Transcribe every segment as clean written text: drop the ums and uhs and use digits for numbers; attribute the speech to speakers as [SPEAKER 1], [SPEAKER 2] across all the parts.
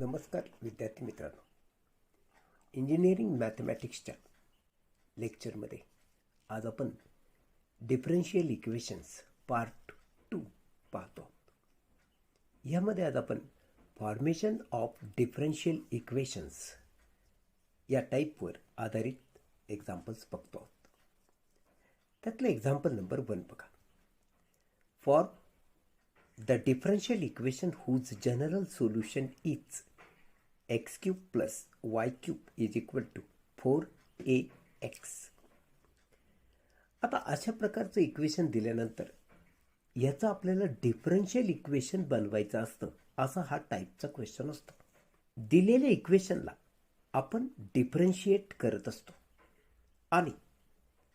[SPEAKER 1] नमस्कार विद्यार्थी मित्रांनो, इंजिनिअरिंग मॅथमॅटिक्सच्या लेक्चरमध्ये आज आपण डिफरन्शियल इक्वेशन्स पार्ट 2 पाहतो. यामध्ये आज आपण फॉर्मेशन ऑफ डिफरन्शियल इक्वेशन्स या टाईपवर आधारित एक्झाम्पल्स बघतो आहोत. त्यातलं एक्झाम्पल नंबर 1 बघा. For the differential equation whose general solution is x cube plus y cube is equal to 4ax. आता अशा प्रकारचं इक्वेशन दिल्यानंतर याचं आपल्याला डिफरन्शियल इक्वेशन बनवायचं असतं, असा हा टाईपचा क्वेश्चन असतो. दिलेल्या इक्वेशनला आपण डिफरन्शिएट करत असतो आणि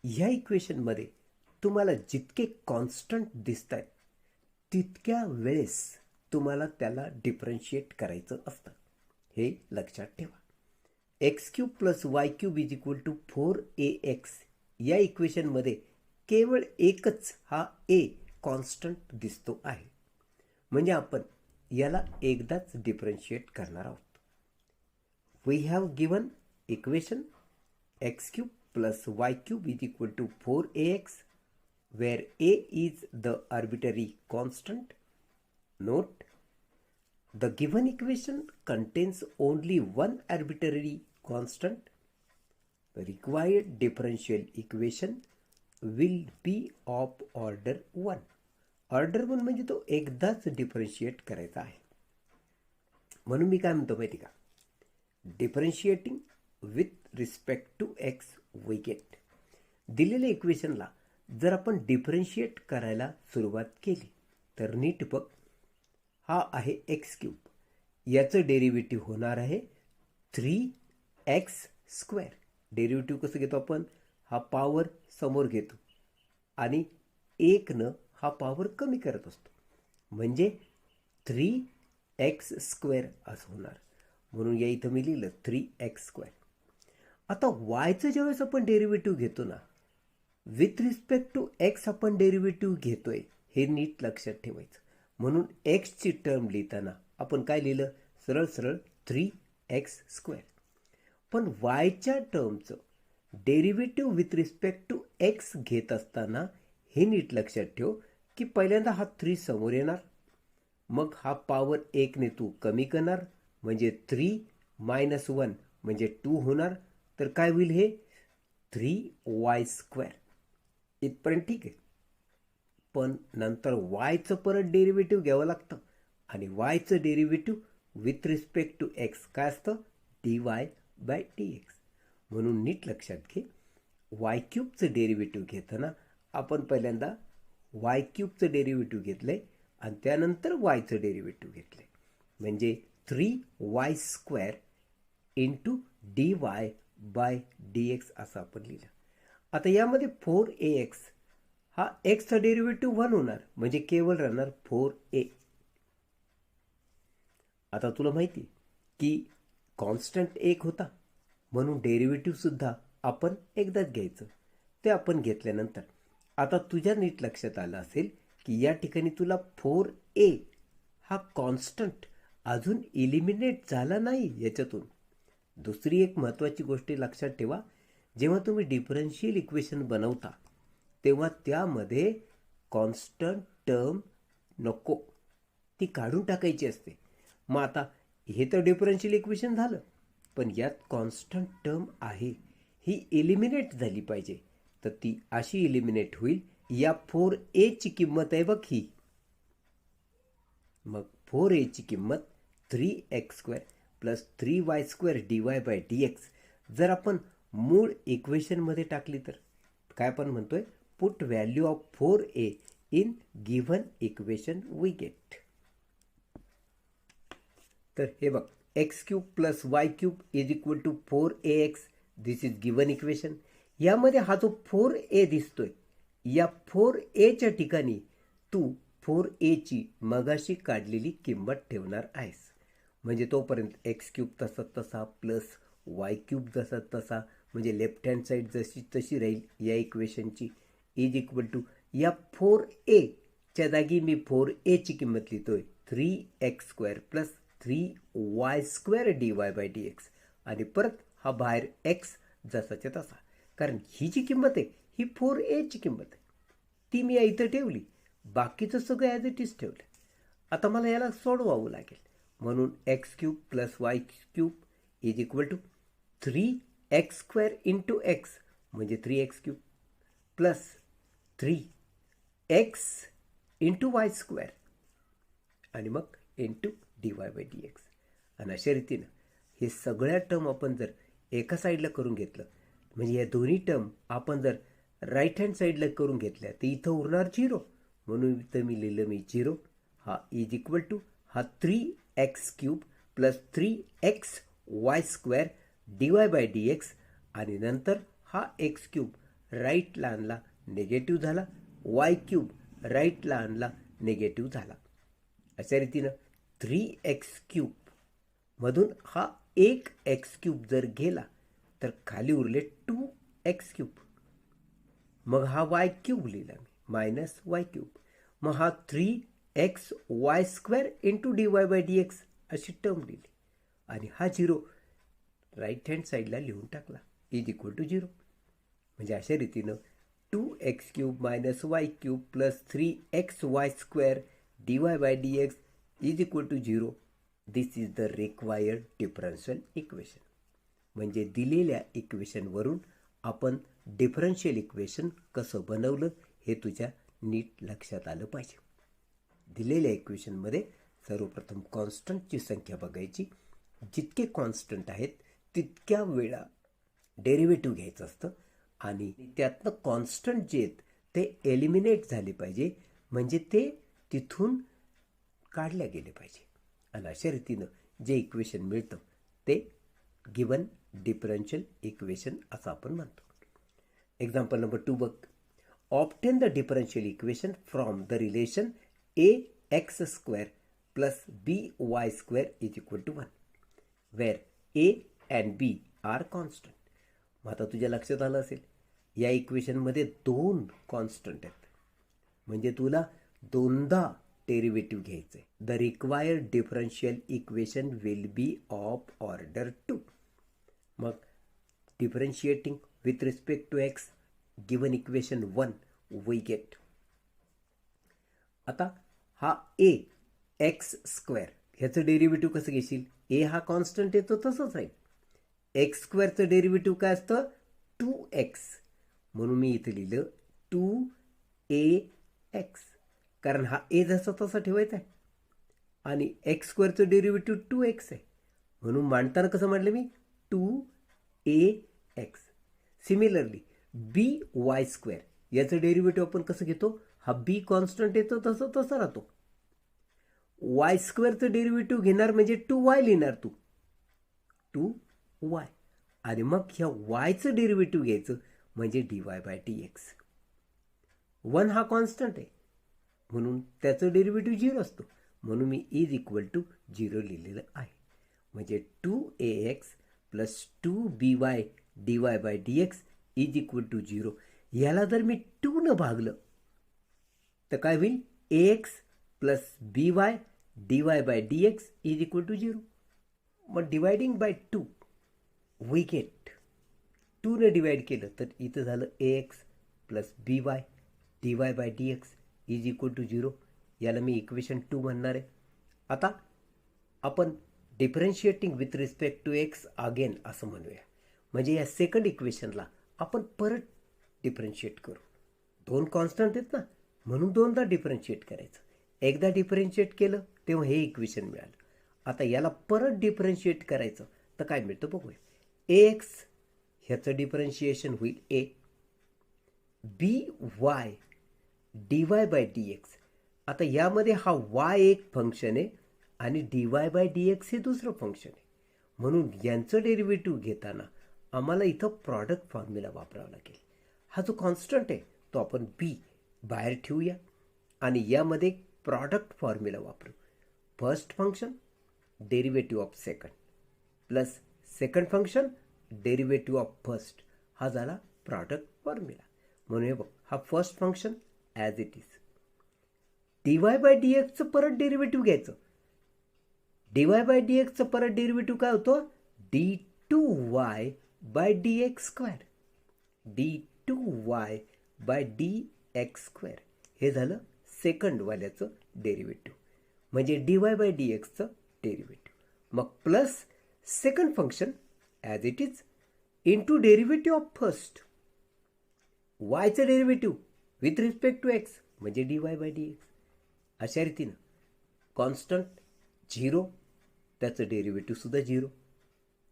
[SPEAKER 1] ह्या इक्वेशनमध्ये तुम्हाला जितके कॉन्स्टंट दिसत आहेत तितक्या वेळेस तुम्हाला त्याला डिफरन्शिएट करायचं असतं. हे लक्षात ठेवा. X cube plus y cube is equal to 4ax या इक्वेशनमध्ये केवळ एकच हा ए कॉन्स्टंट दिसतो आहे, म्हणजे आपण याला एकदाच डिफरन्शिएट करणार आहोत. We have given equation x cube plus y cube is equal to 4ax where a is the arbitrary constant. Note, the given equation contains only one arbitrary constant. The required differential equation will be of order 1. Order 1 म्हणजे तो एकदाच differentiate करायचा आहे. म्हणून मी काय म्हणतो माहिती का, differentiating with respect to x we get. दिलेल्या इक्वेशनला जर आपण डिफरन्शिएट करायला सुरुवात केली तर नीट बघ, हा आहे एक्स क्यूब, याचं डेरिव्हेटिव्ह होणार आहे 3x स्क्वेअर. डेरिव्हेटिव्ह कसं घेतो आपण, हा पॉवर समोर घेतो आणि 1 हा पॉवर कमी करत असतो, म्हणजे 3x स्क्वेअर असं होणार. म्हणून या इथं मी लिहिलं 3x स्क्वेअर. आता वायचं ज्यावेळेस आपण डेरिव्हेटिव्ह घेतो ना, विथ रिस्पेक्ट टू एक्स आपण डेरिव्हेटिव्ह घेतोय, हे नीट लक्षात ठेवायचं. म्हणून एक्सची टर्म लिहिताना आपण काय लिहिलं, सरळ सरळ 3x स्क्वेअर. पण वायच्या टर्मचं derivative with respect to X घेत असताना हे नीट लक्षात ठेव की पहिल्यांदा हा 3 समोर येणार, मग हा पॉवर 1 तू कमी करणार, म्हणजे 3 - 1 म्हणजे 2 होणार. तर काय होईल, हे 3y स्क्वेअर. इथपर्यंत ठीक आहे. पण नंतर वायचं परत डेरिव्हेटिव्ह घ्यावं लागतं आणि वायचं derivative with respect to x काय असतं, dy/dx. म्हणून नीट लक्षात घे, वाय क्यूबचं डेरिव्हेटिव्ह घेताना आपण पहिल्यांदा वाय क्यूबचं डेरिव्हेटिव्ह घेतलंय आणि त्यानंतर वायचं डेरिव्हेटिव्ह घेतलंय, म्हणजे 3y स्क्वेअर इंटू dy/dx असं आपण लिहिलं. आता यामध्ये 4ax हा एक्सचा डेरिव्हेटिव्ह 1 होणार, म्हणजे केवळ राहणार 4a. आता तुला माहिती की कॉन्स्टंट 1 होता, म्हणून डेरिव्हेटिव्ह सुद्धा आपण एकदाच घ्यायचं. ते आपण घेतल्यानंतर आता तुझ्या नीट लक्षात आलं असेल की या ठिकाणी तुला 4a हा कॉन्स्टंट अजून इलिमिनेट झाला नाही याच्यातून. दुसरी एक महत्त्वाची गोष्ट लक्षात ठेवा, जेव्हा तुम्ही डिफरन्शियल इक्वेशन बनवता तेव्हा त्यामध्ये कॉन्स्टंट टर्म नको, ती काढून टाकायची असते. मग आता हे तर डिफरन्शियल इक्वेशन झालं, पण यात कॉन्स्टंट टर्म आहे, ही इलिमिनेट झाली पाहिजे. तर ती अशी इलिमिनेट होईल, या 4a ची किंमत आहे बघ ही, मग 4a ची किंमत 3x square plus 3y square dy/dx जर आपण मूळ इक्वेशनमध्ये टाकली तर काय आपण म्हणतोय, put value of 4a in given equation we get. तर हे बघ, x cube plus y cube is equal to 4ax, this is given equation. यामध्ये हा जो 4a दिसतोय, या 4a च्या ठिकाणी तू 4a ची मगाशी काढलेली किंमत ठेवणार आहेस, म्हणजे तोपर्यंत एक्स क्यूब तसा तसा प्लस वाय क्यूब जसा तसा, म्हणजे लेफ्ट हँड साईड जशी तशी राहील या इक्वेशनची, इज इक्वल टू या 4a च्या जागी मी 4a ची किंमत लिहितोय 3x square plus 3y² dy by dx आणि परत हा बाहेर x जसाच्या तसा, कारण ही जी किंमत आहे ही 4a ची किंमत आहे, ती मी इथं ठेवली, बाकीचं सगळं ॲज इट इज ठेवलं. आता मला याला सोडवावं लागेल, म्हणून x³ plus y³ is equal to 3x² into x म्हणजे 3x³ plus 3x into y² आणि मग इंटू dy बाय dx. आणि अशा रीतीनं हे सगळ्या टर्म आपण जर एका साईडला करून घेतलं, म्हणजे या दोन्ही टर्म आपण जर राईट हँड साईडला करून घेतल्या तर इथं उरणार 0, म्हणून इथं मी लिहिलं 0 हा इज इक्वल टू हा 3x³ plus 3xy² dy by dx आणि नंतर हा x³ राईटला आणला निगेटिव्ह झाला, y³ राईटला आणला निगेटिव्ह झाला. अशा रीतीनं 3x³ मधून हा एक x³ जर गेला तर खाली उरले 2x³. मग हा y³ लिहिला मी मायनस y³. मग हा 3xy² into dy by dx अशी टर्म लिहिली आणि हा 0 राईट हँड साईडला लिहून टाकला इज इक्वल टू 0. म्हणजे अशा रीतीनं 2x³ minus y³ plus 3xy² dy by dx is equal to 0. This is the required differential equation. म्हणजे दिलेल्या इक्वेशनवरून आपण डिफरन्शियल इक्वेशन कसं बनवलं हे तुझ्या नीट लक्षात आलं पाहिजे. दिलेल्या इक्वेशनमध्ये सर्वप्रथम कॉन्स्टंटची संख्या बघायची, जितके कॉन्स्टंट आहेत तितक्या वेळा डेरिव्हेटिव्ह घ्यायचं असतं आणि त्यातनं कॉन्स्टंट जे आहेत ते एलिमिनेट झाले पाहिजे, म्हणजे ते तिथून काढल्या गेले पाहिजे. आणि अशा रीतीनं जे इक्वेशन मिळतं ते गिवन डिफरन्शियल इक्वेशन असं आपण म्हणतो. एक्झाम्पल नंबर 2 बघ. Obtain the differential equation from the relation ax² plus by² is equal to 1 where a and b are constant. मग आता तुझ्या लक्षात आलं असेल या इक्वेशनमध्ये 2 कॉन्स्टंट आहेत, म्हणजे तुला दोनदा डेरिव्हेटिव्ह घ्यायचं आहे. The required differential equation will be of order 2. मग differentiating with respect to x given equation 1 we get. आता हा a x² ह्याचं डेरिव्हेटिव्ह कसं घेशील? a हा कॉन्स्टंट येतो तसंच राहील. x² डेरिव्हेटिव्ह काय असतं? 2x. म्हणून मी इथे लिहिलं 2ax, कारण हा a जसा तसा ठेवायचा आहे आणि x² डेरिव्हेटिव्ह 2x आहे, म्हणून मांडताना कसं म्हटलं मी 2ax. सिमिलरली by² याचं डेरिव्हेटिव्ह आपण कसं घेतो? हा b कॉन्स्टंट येतो तसं तसा राहतो. y² डेरिव्हेटिव्ह घेणार म्हणजे 2y लिहिणार तू 2y आणि मग ह्या yचं डेरिव्हेटिव्ह घ्यायचं म्हणजे dy बाय dx. 1 हा कॉन्स्टंट आहे म्हणून त्याचं डेरिव्हेटिव्ह 0 असतो, म्हणून मी इज इक्वल टू 0 लिहिलेलं आहे. म्हणजे 2ax plus 2by dy by dx is equal to 0. याला जर मी 2 न भागलं तर काय होईल? ax plus by dy by dx is equal to 0. मग डिवायडिंग बाय 2 वी गेट 2 ने डिवाइड केलं तर इथं झालं ax plus by dy by dx is equal to 0. याला मी इक्वेशन 2 म्हणणार आहे. आता आपण differentiating with respect to x again असं म्हणूया, म्हणजे या सेकंड इक्वेशनला आपण परत डिफरन्शिएट करू. 2 कॉन्स्टंट आहेत ना, म्हणून दोनदा डिफरन्शिएट करायचं. एकदा डिफरन्शिएट केलं तेव्हा हे इक्वेशन मिळालं. आता याला परत डिफरन्शिएट करायचं तर काय मिळतं बघूया. ax ह्याचं डिफरन्शिएशन होईल a, by dy by dx. आता यामध्ये हा y एक फंक्शन आहे आणि dy बाय dx हे दुसरं फंक्शन आहे, म्हणून यांचं डेरिव्हेटिव्ह घेताना आम्हाला इथं प्रॉडक्ट फॉर्म्युला वापरावा लागेल. हा जो कॉन्स्टंट आहे तो आपण b बाहेर ठेवूया आणि यामध्ये प्रॉडक्ट फॉर्म्युला वापरू. First function derivative of second plus second function derivative of first, हा झाला प्रॉडक्ट फॉर्म्युला. म्हणून हे बघ, हा first function as it is. dy by dxचं परत डेरिव्हेटिव्ह घ्यायचं dy बाय डी एक्सचं परत डेरिव्हेटिव्ह काय होतं, d2y by D x square, d2y by D x square. हे झालं सेकंड वाल्याचं डेरिव्हेटिव्ह, म्हणजे dy बाय डी एक्सचं डेरिव्हेटिव्ह. मग plus second function as it is into derivative of first, वायचं derivative with respect to X म्हणजे dy by D X. अशा रीतीनं कॉन्स्टंट झिरो, त्याचं डेरिव्हेटिव्हसुद्धा झिरो.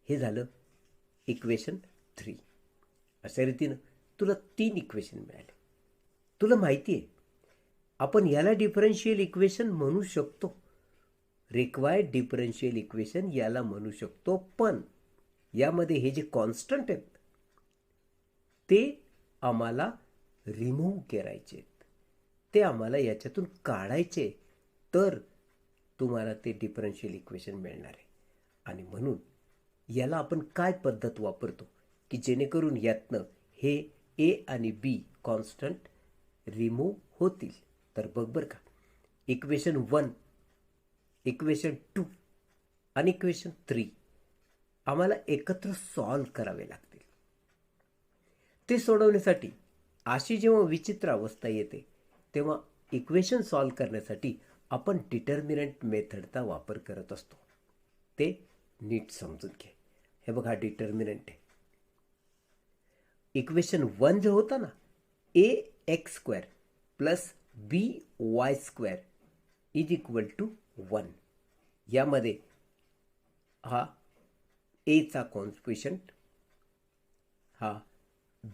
[SPEAKER 1] हे झालं इक्वेशन 3. अशा रीतीनं तुला 3 इक्वेशन मिळाले. तुला माहिती आहे आपण याला डिफरन्शियल इक्वेशन म्हणू शकतो, रिक्वायर्ड डिफरन्शियल इक्वेशन याला म्हणू शकतो. पण यामध्ये हे जे कॉन्स्टंट आहेत ते आम्हाला रिमूव्ह करायचे आहेत, ते आम्हाला याच्यातून काढायचे, तर तुम्हाला ते डिफरन्शियल इक्वेशन मिळणार आहे. आणि म्हणून याला आपण काय पद्धत वापरतो की जेणेकरून यातनं हे ए आणि बी कॉन्स्टंट रिमूव्ह होतील. तर बघ बरं का, इक्वेशन 1, इक्वेशन 2 आणि इक्वेशन 3 आम्हाला एकत्र सॉल्व करावे लागतील. ते सोडवण्यासाठी अशी जेव्हा विचित्र अवस्था येते तेव्हा इक्वेशन सॉल्व करण्यासाठी आपण डिटर्मिनंट मेथडचा वापर करत असतो. ते नीट समजून घे. हे बघा, डिटर्मिनंट आहे. इक्वेशन 1 जो होता ना, A X square plus B Y square is equal to 1. यामध्ये हा एचा कॉन्फिशियंट, हा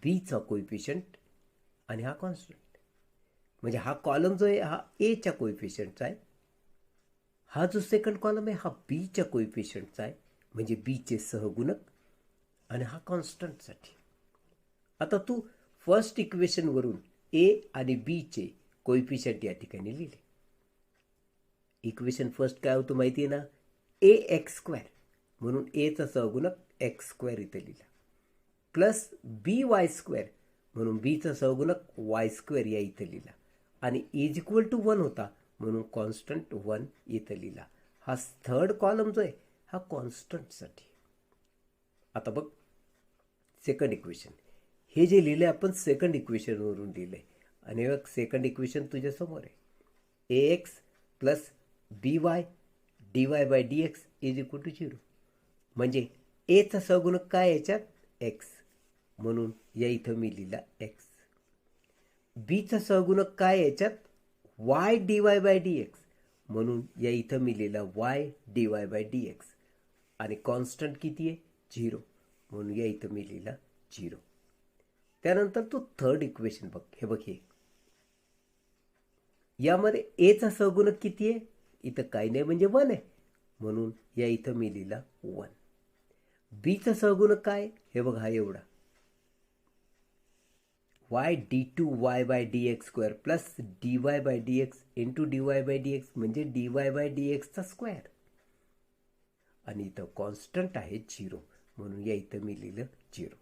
[SPEAKER 1] बीचा कोइफिशियंट आणि हा कॉन्स्टंट. म्हणजे हा कॉलम जो आहे हा एच्या कोइफिशियंटचा आहे, हा जो सेकंड कॉलम आहे हा बीच्या कोइफिशियंटचा आहे, म्हणजे बीचे सहगुणक, आणि हा कॉन्स्टंटसाठी. आता तू फर्स्ट इक्वेशनवरून ए आणि बीचे कोइफिशियंट या ठिकाणी लिहिले. इक्वेशन फर्स्ट काय होतं माहिती आहे ना, ए एक्स स्क्वेअर, म्हणून एचा सहगुणक एक्स स्क्वेअर इथे लिहिला, प्लस बी वाय स्क्वेअर, म्हणून बीचा सहगुणक वाय स्क्वेअर या इथे लिहिला, आणि इज इक्वल टू 1 होता म्हणून कॉन्स्टंट 1 इथं लिहिला. हा थर्ड कॉलम जो आहे हा कॉन्स्टंटसाठी. आता बघ सेकंड इक्वेशन, हे जे लिहिलं आहे आपण सेकंड इक्वेशनवरून लिहिलं आहे, आणि बघ सेकंड इक्वेशन तुझ्यासमोर आहे. A X plus B Y D Y by D x is equal to 0. म्हणजे एचा सहगुणक काय याच्यात, एक्स, म्हणून या इथं मी लिहिला एक्स. बीचा सहगुणक काय याच्यात, Y D Y by D x, म्हणून या इथं मी लिहिला Y D Y by D x. आणि कॉन्स्टंट किती आहे, 0, म्हणून या इथं मी लिहिला 0. त्यानंतर तो थर्ड इक्वेशन बघ, हे बघ, हे यामध्ये एचा सहगुणक किती आहे, इथं काही नाही म्हणजे 1 आहे, म्हणून या इथं मी लिहिला 1. बीचा सहगुणक काय, हे बघ, हा एवढा, y d two y by D x square plus d Y by D x into d Y by D x, म्हणजे डी वाय बाय डी एक्सचा स्क्वेअर. आणि इथं कॉन्स्टंट आहे 0, म्हणून या इथं मी लिहिलं 0.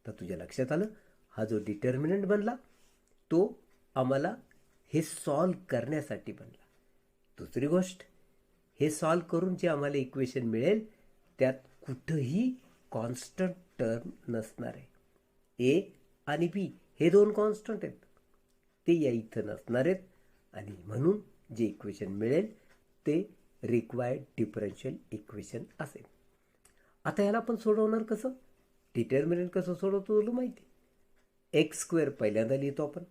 [SPEAKER 1] तर तुझ्या लक्षात आलं, हा जो डिटर्मिनंट बनला तो आम्हाला हे सॉल्व करण्यासाठी बनला. दुसरी गोष्ट, हे सॉल्व करून जे आम्हाला इक्वेशन मिळेल त्यात कुठंही कॉन्स्टंट टर्म नसणार आहे. ए आणि बी हे 2 कॉन्स्टंट आहेत, ते या इथं नसणार आहेत, आणि म्हणून जे इक्वेशन मिळेल ते रिक्वायर्ड डिफरन्शियल इक्वेशन असेल. आता याला आपण सोडवणार कसं, डिटर्मिनंट कसं सोडवतो तुला माहिती. एक्स स्क्वेअर पहिल्यांदा लिहितो आपण,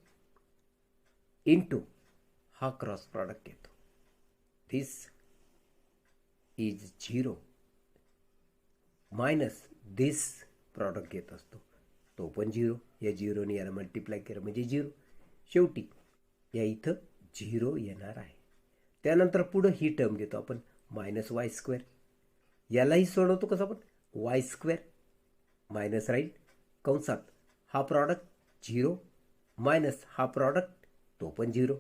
[SPEAKER 1] इंटू हा क्रॉस प्रॉडक्ट येतो, दिस इज 0 मायनस दिस प्रॉडक्ट घेत असतो, तो पण 0, या 0ने याला मल्टिप्लाय केलं म्हणजे 0. शेवटी या इथं 0 येणार आहे. त्यानंतर पुढं ही टर्म घेतो आपण मायनस वाय स्क्वेअर, यालाही सोडवतो कसं आपण, वाय स्क्वेअर मायनस राहील कंसात हा प्रॉडक्ट 0 मायनस हा प्रॉडक्ट तो पण 0,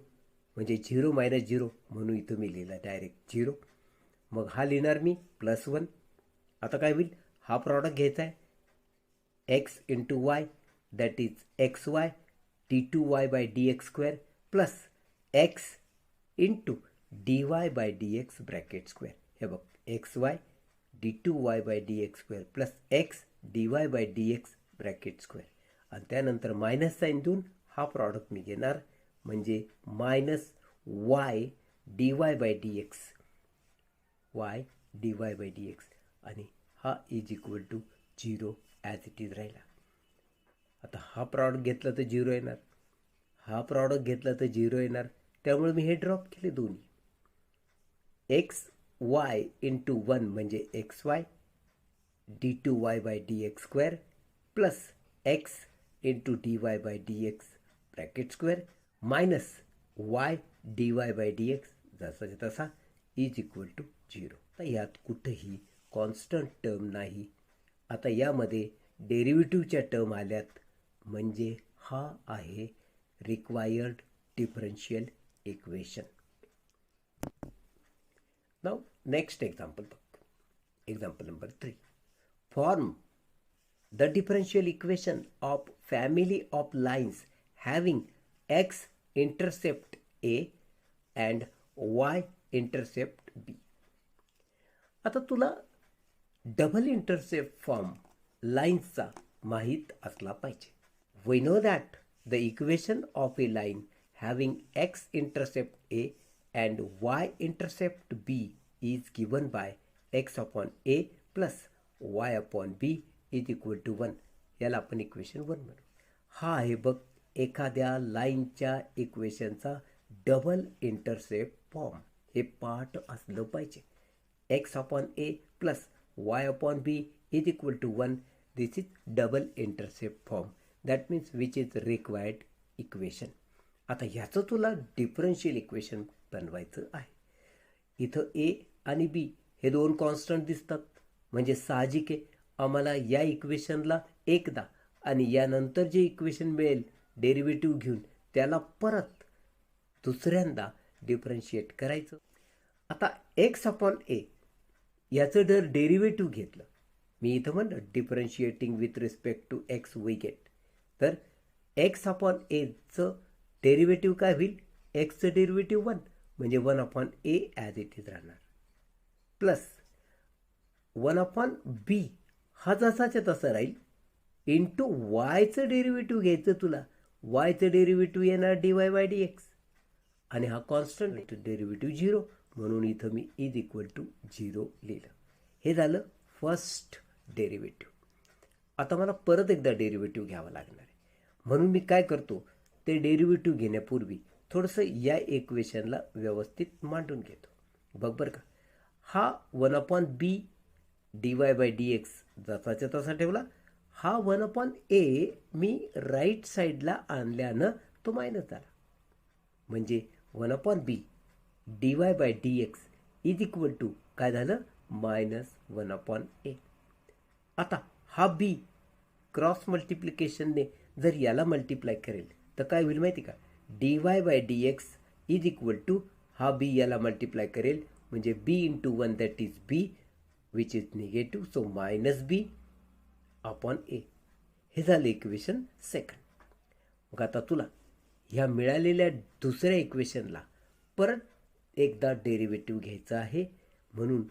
[SPEAKER 1] म्हणजे 0 मायनस 0, म्हणून इथं मी लिहिला डायरेक्ट 0. मग हा लिहिणार मी प्लस 1. आता काय होईल, हा प्रॉडक्ट घ्यायचा आहे x into y, that is x y d two y by D x square plus x into d Y by D x bracket square. हे बघ x y d two y by D x square plus x d Y by D x bracket square आणि त्यानंतर minus sine देऊन हा product मी घेणार म्हणजे minus y D Y by D x y D Y by D x आणि हा is equal to 0 as it is राहिला. आता हा प्रॉडक्ट घेतला तर 0 येणार, हा प्रॉडक्ट घेतला तर 0 येणार, त्यामुळे मी हे ड्रॉप केले दोन्ही. एक्स वाय इंटू 1 म्हणजे x y d two y by D x square plus x into d Y by D x bracket square minus y D Y by D x जसाच्या तसा इज इक्वल टू 0. तर यात कुठंही constant term नाही. आता यामध्ये डेरिव्हेटिव्हच्या term आल्यात म्हणजे हा आहे required differential equation. Now next example बघ. Example number 3. Form the differential equation of family of lines having x intercept A and y intercept B. आता तुला डबल इंटरसेप्ट फॉर्म लाईन्सचा माहीत असला पाहिजे. We know that the equation of a line having x intercept A and y intercept B is given by x upon A plus y upon B is equal to 1. याला आपण equation 1 म्हणू. हा आहे बघ एखाद्या लाईनच्या इक्वेशनचा डबल इंटरसेप्ट फॉर्म. हे पार्ट असलं पाहिजे. X upon a plus y upon b is equal to 1. This is double intercept form. That means which is required equation. आता ह्याचं तुला डिफरन्शियल इक्वेशन बनवायचं आहे. इथं ए आणि बी हे दोन कॉन्स्टंट दिसतात म्हणजे साहजिक आहे आम्हाला या इक्वेशनला एकदा आणि यानंतर जे इक्वेशन मिळेल डेरिव्हेटिव्ह घेऊन त्याला परत दुसऱ्यांदा डिफरन्शिएट करायचं. आता एक्स अपॉन ए याचं जर डेरिव्हेटिव्ह घेतलं, मी इथं म्हणलं differentiating with respect to x we get, तर एक्स अपॉन एचं डेरिव्हेटिव्ह काय होईल? एक्सचं डेरिव्हेटिव्ह 1 म्हणजे 1 upon a as it is राहणार प्लस 1 अपॉन बी हा जसाच्या तसा राहील इंटू वायचं डेरिव्हेटिव्ह घ्यायचं तुला. वायचं डेरिव्हेटिव्ह येणार D Y by D x आणि हा कॉन्स्टंट डेरिव्हेटिव्ह 0 म्हणून इथं मी इज इक्वल टू 0 लिहिलं. हे झालं फर्स्ट डेरिव्हेटिव्ह. आता मला परत एकदा डेरिव्हेटिव्ह घ्यावा लागणार आहे म्हणून मी काय करतो ते डेरिव्हेटिव्ह घेण्यापूर्वी थोडंसं या इक्वेशनला व्यवस्थित मांडून घेतो. बघ बरं का, हा 1 upon b d Y by D x जसाच्या तसा ठेवला. हा 1 अपॉन ए मी राईट साईडला आणल्यानं तो मायनस झाला म्हणजे 1 upon b d Y by D x is equal to काय झालं मायनस 1 अपॉन ए. आता हा बी क्रॉस मल्टिप्लिकेशनने जर याला मल्टिप्लाय करेल तर काय होईल माहिती का, D Y by D x is equal to हा बी याला मल्टिप्लाय करेल म्हणजे B into 1 that is B which is negative so minus B upon A. हे झालं इक्वेशन सेकंड. मग आता तुला ह्या मिळालेल्या दुसऱ्या इक्वेशनला परत एकदा डेरिव्हेटिव्ह घ्यायचा आहे म्हणून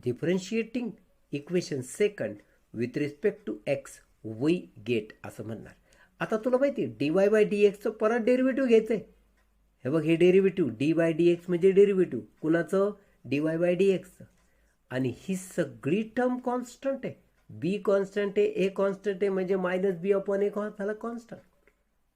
[SPEAKER 1] differentiating equation second with respect to x we get असं म्हणणार. आता तुला माहिती आहे डी वाय बाय डी एक्सचं परत डेरिव्हेटिव्ह घ्यायचं आहे. हे बघ हे derivative d by D x म्हणजे डेरिव्हेटिव्ह कुणाचं डी वाय बाय डी एक्सचं आणि ही सगळी टर्म कॉन्स्टंट आहे. बी कॉन्स्टंट आहे, ए कॉन्स्टंट आहे म्हणजे मायनस बी अपॉन ए झाला कॉन्स्टंट.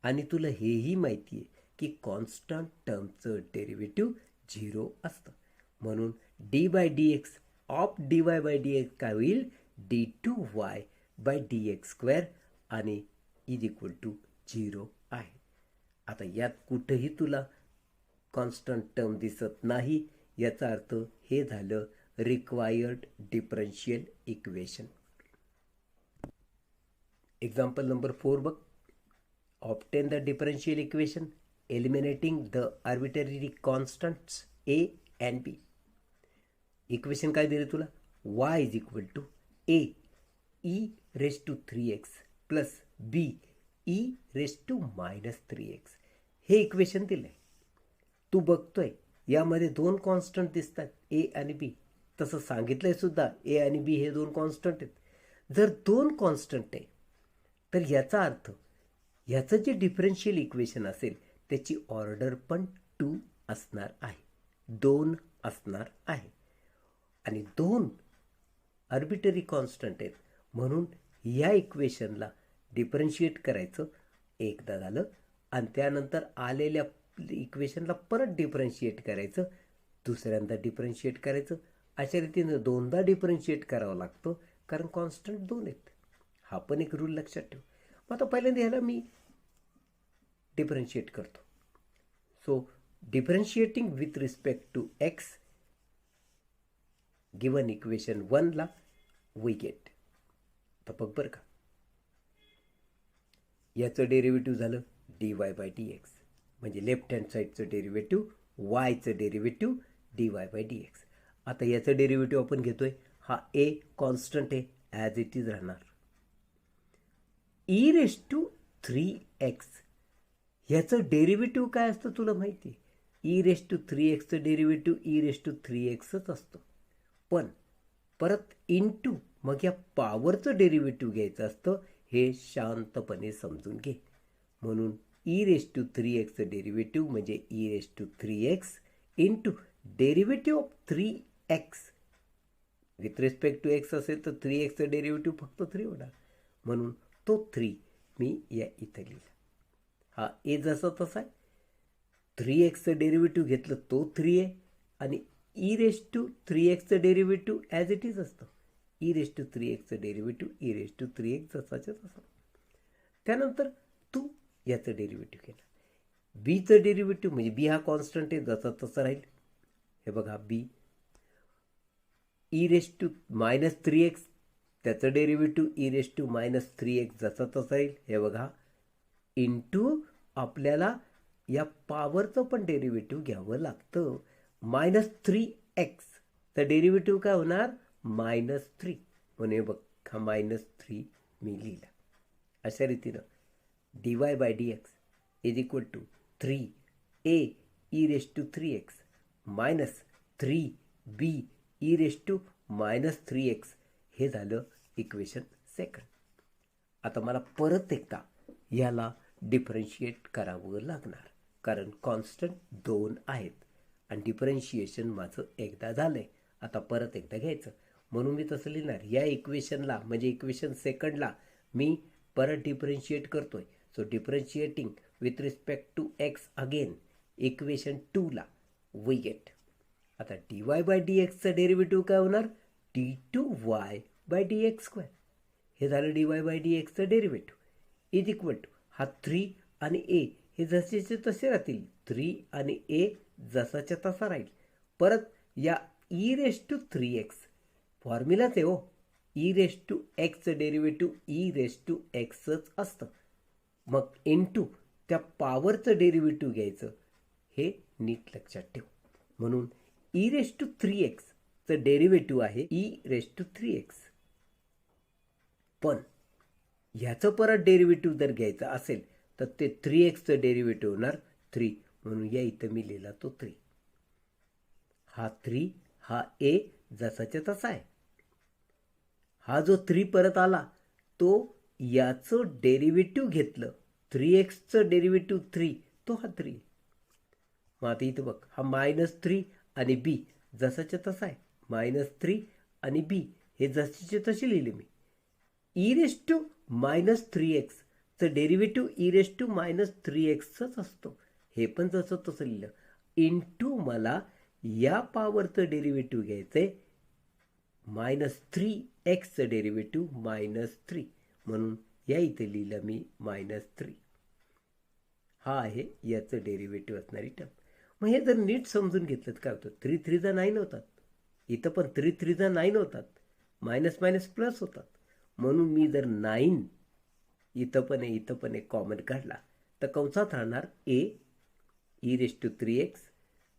[SPEAKER 1] आणि तुला हेही माहिती आहे की कॉन्स्टंट टर्मचं डेरिव्हेटिव्ह 0 असतं म्हणून d by D x of d Y by D x काय होईल d two y by D x square आणि इज इक्वल टू 0 आहे. आता यात कुठंही तुला कॉन्स्टंट टर्म दिसत नाही याचा अर्थ हे झालं required differential equation. Example number 4 बघ. Obtain the differential equation eliminating the arbitrary constants a and b. Equation काय दिले तुला y is equal to A E raise to 3x plus B E raise to minus 3x. हे equation दिलं आहे. तू बघतोय यामध्ये दोन कॉन्स्टंट दिसतात ए आणि बी. तसं सांगितलंय सुद्धा ए आणि बी हे दोन कॉन्स्टंट आहेत. जर दोन कॉन्स्टंट आहे तर याचा अर्थ ह्याचं जे डिफरन्शियल इक्वेशन असेल त्याची ऑर्डर पण 2 असणार आहे, 2 असणार आहे. आणि 2 आर्बिटरी कॉन्स्टंट आहेत म्हणून या इक्वेशनला डिफरन्शिएट करायचं एकदा झालं आणि त्यानंतर आलेल्या इक्वेशनला परत डिफरन्शिएट करायचं, दुसऱ्यांदा डिफरन्शिएट करायचं. अशा रीतीनं दोनदा डिफरन्शिएट करावं लागतं कारण कॉन्स्टंट 2 आहेत. हा पण एक रूल लक्षात ठेव. मग आता पहिल्यांदा ह्याला मी डिफरन्शिएट करतो. So differentiating with respect to x given equation 1ला वी गेट. तर बघ बरं का, याचं डेरिव्हेटिव्ह झालं dy बाय dx, म्हणजे लेफ्ट हँड साईडचं डेरिव्हेटिव्ह वायचं डेरिव्हेटिव्ह dy बाय dx. आता याचं डेरिव्हेटिव्ह आपण घेतोय, हा ए कॉन्स्टंट आहे, ॲज इट इज राहणार. ई रेस टू 3x ह्याचं डेरिव्हेटिव्ह काय असतं तुला माहिती आहे? ई रेस टू 3xचं डेरिव्हेटिव्ह ई रेस टू 3xच असतं. पण परत इंटू मग या पॉवरचं डेरिव्हेटिव्ह घ्यायचं असतं, हे शांतपणे समजून घे. म्हणून ई रेस टू 3xचं डेरिव्हेटिव्ह म्हणजे e raise to 3x into derivative of 3x with respect to x असेल तर 3xचं डेरिव्हेटिव्ह फक्त 3 होणार, म्हणून तो 3 मी या इथं लिहिला. हा ए जसा तसा आहे, 3xचं डेरिव्हेटिव्ह घेतलं तो 3 आहे आणि ई रेस टू 3xचं डेरिव्हेटिव्ह ॲज इट इज असतं. ई रेस टू 3xचं derivative E raise to 3x जसाच्या तसा. त्यानंतर तू याचं डेरिव्हेटिव्ह केलं. बीचं डेरिव्हेटिव्ह म्हणजे बी हा कॉन्स्टंट आहे, जसा तसा राहील. हे बघा B E raise to -3x त्याचं derivative E raise to -3x जसा तसा राहील. हे बघा इंटू आपल्याला या पॉवरचं पण डेरिव्हेटिव्ह घ्यावं लागतं. -3x तर डेरिव्हेटिव्ह काय होणार -3, म्हणून हे बघ हा -3 मी लिहिला. अशा रीतीनं dy by dx is equal to 3a e raise to 3x -3b e raise to -3x हे झालं इक्वेशन सेकंड. आता मला परत एकदा याला डिफरन्शिएट करावं लागणार कारण कॉन्स्टंट 2 आहेत आणि डिफरन्शिएशन माझं एकदा झालं आहे. आता परत एकदा घ्यायचं म्हणून मी तसं लिहिणार. या इक्वेशनला म्हणजे इक्वेशन सेकंडला मी परत डिफरन्शिएट करतोय. So differentiating with respect to x again equation 2ला वी गेट. आता dy बाय dxचं डेरिव्हेटिव्ह काय होणार d2y बाय dx स्क्वेअर. हे झालं dy बाय dxचं डेरिव्हेटिव्ह इज इक्वल टू हा 3 आणि a हे जसेचे तसे राहतील, 3 आणि a जसाच्या तसा राहील. परत या ई रेस टू 3x फॉर्म्युलाच आहे हो, ई रेस टू एक्सचं डेरिव्हेटिव्ह ई रेस टू एक्सच असतं. मग इंटू त्या पॉवरचं डेरिव्हेटिव्ह घ्यायचं, हे नीट लक्षात ठेव. म्हणून ई रेस टू 3xचं डेरिव्हेटिव्ह आहे ई रेस टू 3x. पण ह्याचं परत डेरिव्हेटिव्ह जर घ्यायचं असेल तर ते 3xचं डेरिव्हेटिव्ह होणार 3, म्हणून या इथं मी लिहिला तो 3. हा 3 हा ए जसाच्या तसा आहे. हा जो 3 परत आला तो याचं डेरिव्हेटिव्ह घेतलं, 3xचं डेरिव्हेटिव्ह 3 तो हा 3. मग आता इथं बघ हा -3 आणि बी जसाच्या तसा आहे, -3 आणि बी हे जशीचे तसे लिहिले मी. ई रेस टू -3x चं डेरिव्हेटिव्ह ई रेस टू -3xच असतं, हे पण जसं तसं लिहिलं. इंटू मला या पॉवरचं डेरिव्हेटिव्ह घ्यायचंय -3xचं डेरिव्हेटिव्ह -3, म्हणून या इथे लिहिलं मी -3. हा आहे याचं डेरिव्हेटिव्ह असणारी टर्म. मग हे जर नीट समजून घेतलं काय होतं, 3 3 जा 9 होतात, इथं पण 3 3 जा 9 होतात, मायनस मायनस प्लस होतात. म्हणून मी जर 9 इथं पण आहे कॉमन काढला तर कंसात राहणार ए ई रेस टू 3x,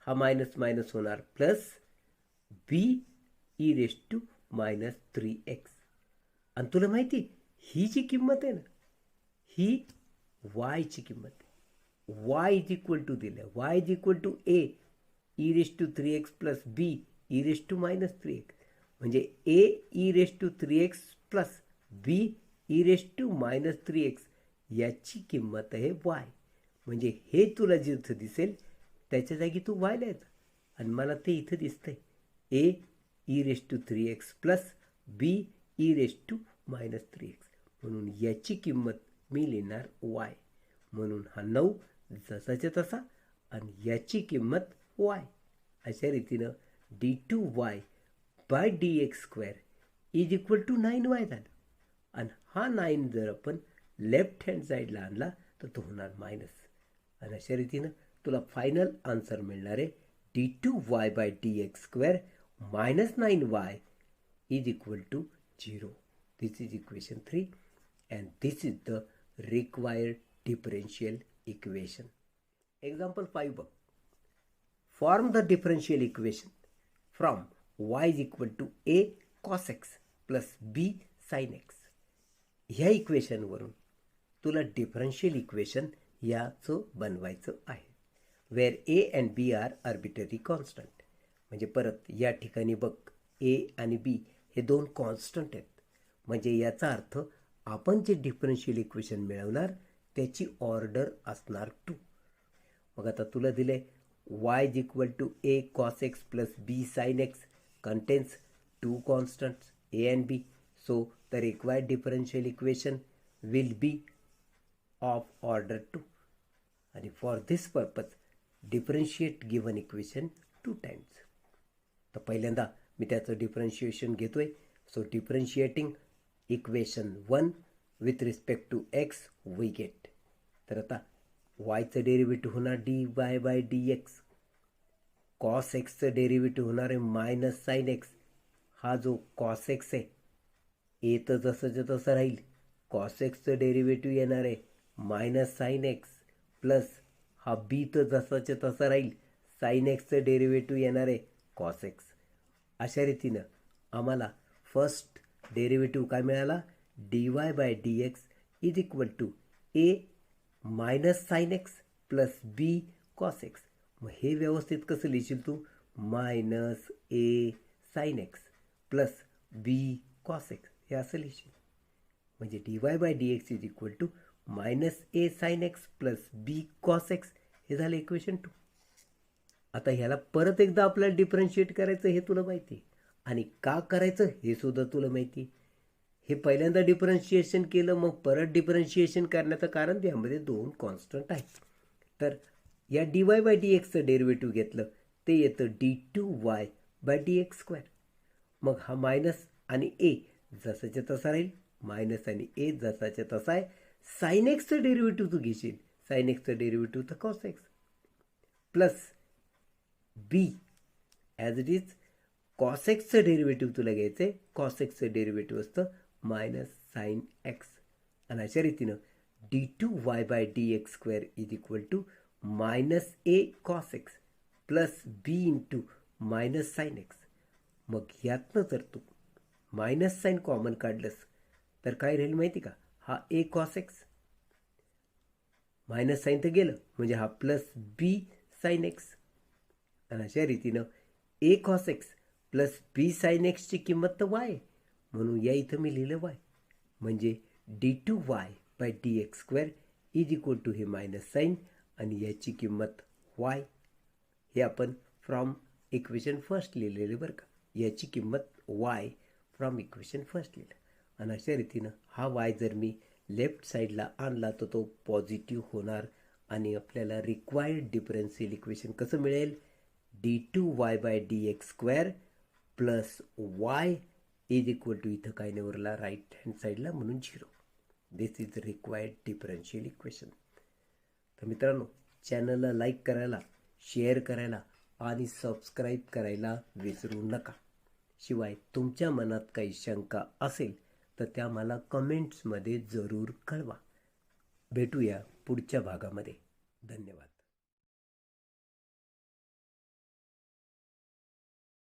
[SPEAKER 1] हा मायनस मायनस होणार plus B E raise to -3x. आणि तुला माहिती ही जी किंमत आहे ना, ही वायची किंमत आहे. y इज इक्वल टू दिलं, y is equal to A E raise to 3x plus B E raise to minus 3x म्हणजे A E raise to 3x plus B E raise to minus 3x याची किंमत आहे y. म्हणजे हे तुला जिथं दिसेल त्याच्या जागी तू y लिहायचं आणि मला ते इथं दिसतंय A E raise to 3x plus B E raise to minus 3x म्हणून याची किंमत मी लिहिणार y. म्हणून हा 9 जसाच्या तसा आणि याची किंमत y. अशा रीतीनं d2y by dx² is equal to 9y झालं. आणि हा 9 जर आपण लेफ्ट हँड साईडला आणला तर तो होणार मायनस. आणि अशा रीतीनं तुला फायनल आन्सर मिळणार आहे d2y by dx² minus 9y is equal to 0. This is equation 3 and this is the required differential equation. Example 5 बघ. Form the differential equation from y is equal to a cos x plus b sin x. ह्या इक्वेशनवरून तुला differential equation याचं बनवायचं आहे. Where a and b are arbitrary constant. म्हणजे परत या ठिकाणी बघ ए आणि बी हे दोन कॉन्स्टंट आहेत. म्हणजे याचा अर्थ आपण जे डिफरन्शियल इक्वेशन मिळवणार त्याची ऑर्डर असणार 2. मग आता तुला दिलं आहे y is equal to a cos x plus b sine x contains 2 constants a and b. So the required differential equation will be of order 2. आणि for this purpose differentiate given equation 2 times. तर पहिल्यांदा मी त्याचं differentiation घेतोय. So differentiating equation 1 with respect to x we get. तर आता वायचं derivative होणार d Y by D x. Cos एक्सचं डेरिव्हेटिव्ह होणार आहे मायनस साइन एक्स. हा जो कॉस एक्स आहे ए तर जसंच्या तसं राहील. कॉस एक्सचं डेरिव्हेटिव्ह येणार आहे मायनस साइन एक्स प्लस हा बी तर जसाच्या तसा राहील. साइन एक्सचं डेरिव्हेटिव्ह येणार आहे कॉस एक्स. अशा रीतीनं आम्हाला फर्स्ट डेरिव्हेटिव्ह काय मिळाला d Y by D x is equal to a minus sine x plus b cos x. मग हे व्यवस्थित कसं लिहिशील तू minus a sine x plus b cos x हे असं लिहिशील. म्हणजे d Y by D x is equal to minus a sine x plus b cos x हे झालं इक्वेशन 2. आता ह्याला परत एकदा आपल्याला डिफरन्शिएट करायचं हे तुला माहिती आहे आणि का करायचं हे सुद्धा तुला माहिती आहे. हे पहिल्यांदा डिफरन्शिएशन केलं मग परत डिफरन्शिएशन करण्याचं कारण त्यामध्ये 2 कॉन्स्टंट आहेत. तर या डी वाय बाय डी एक्सचं डेरिव्हेटिव्ह घेतलं ते येतं d2y बाय dx². मग हा मायनस आणि ए जसाच्या तसा राहील. मायनस आणि ए जसाच्या तसा आहे. साइन एक्सचं डेरिव्हेटिव्ह तू घेशील. साइन एक्सचं डेरिव्हेटिव्ह तर cos x plus b as it is cos एक्सचं डेरिव्हेटिव्ह तुला घ्यायचं आहे. कॉस एक्सचं डेरिव्हेटिव्ह असतं मायनस साइन एक्स. आणि अशा रीतीनं d2y by dx² is equal to minus a cos x plus b into minus sine x. मग यातनं जर तू मायनस साइन कॉमन काढलंस तर काय राहील माहिती का हा a cos x minus sine तर गेलं म्हणजे हा प्लस बी साइन एक्स. आणि अशा रीतीनं ए cos x plus b sign एक्सची किंमत तर वाय म्हणून या इथं मी लिहिलं वाय. म्हणजे d2y by dx² is equal to हे मायनस साइन आणि याची किंमत वाय. हे आपण फ्रॉम इक्वेशन फर्स्ट लिहिलेले बरं का. याची किंमत वाय फ्रॉम इक्वेशन फर्स्ट लिहिलं. आणि अशा रीतीनं हा वाय जर मी लेफ्ट साईडला आणला तर तो पॉझिटिव्ह होणार आणि आपल्याला रिक्वायर्ड डिफरन्शियल इक्वेशन कसं मिळेल d2y by dx² plus y is equal to इथं काय निवडला राईट हँड साईडला म्हणून 0. This is required differential equation. तर मित्रांनो चॅनलला लाईक करायला शेअर करायला आणि सबस्क्राईब करायला विसरू नका. शिवाय तुमच्या मनात काही शंका असेल तर त्या मला कमेंट्समध्ये जरूर कळवा. भेटूया पुढच्या भागामध्ये. धन्यवाद.